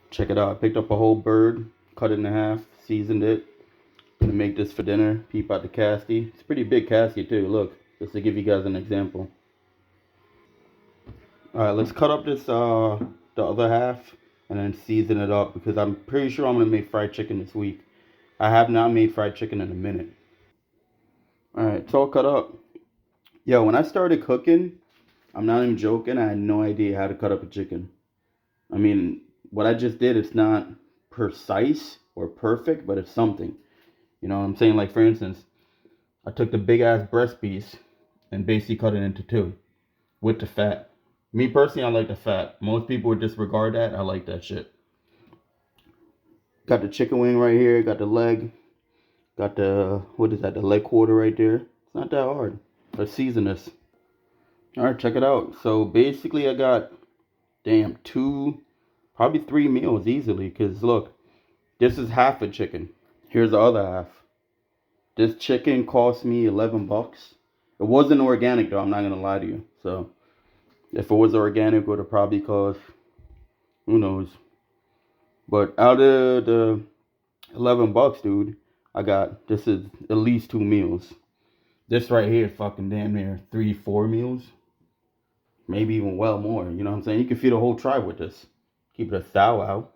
Check it out. I picked up a whole bird, cut it in half, seasoned it. Gonna make this for dinner. Peep out the casty. It's a pretty big casty too. Look, just to give you guys an example. All right, let's cut up this the other half and then season it up because I'm pretty sure I'm gonna make fried chicken this week. I have not made fried chicken in a minute. All right, it's all cut up. Yo, when I started cooking, I'm not even joking. I had no idea how to cut up a chicken. I mean, what I just did, it's not precise or perfect, but it's something. You know what I'm saying? Like, for instance, I took the big ass breast piece and basically cut it into two with the fat. Me personally, I like the fat. Most people would disregard that. I like that shit. Got the chicken wing right here. Got the leg. Got the, what is that? The leg quarter right there. It's not that hard. Let's season this. All right, check it out. So basically, I got, damn, two, probably three meals easily. Because look, this is half a chicken. Here's the other half. This chicken cost me 11 bucks. It wasn't organic though, I'm not gonna lie to you. So if it was organic, it would have probably cost, who knows. But out of the 11 bucks, dude, I got, this is at least two meals. This right here, fucking damn near three, four meals. Maybe even well more, you know what I'm saying? You can feed a whole tribe with this. Keep it a thou out.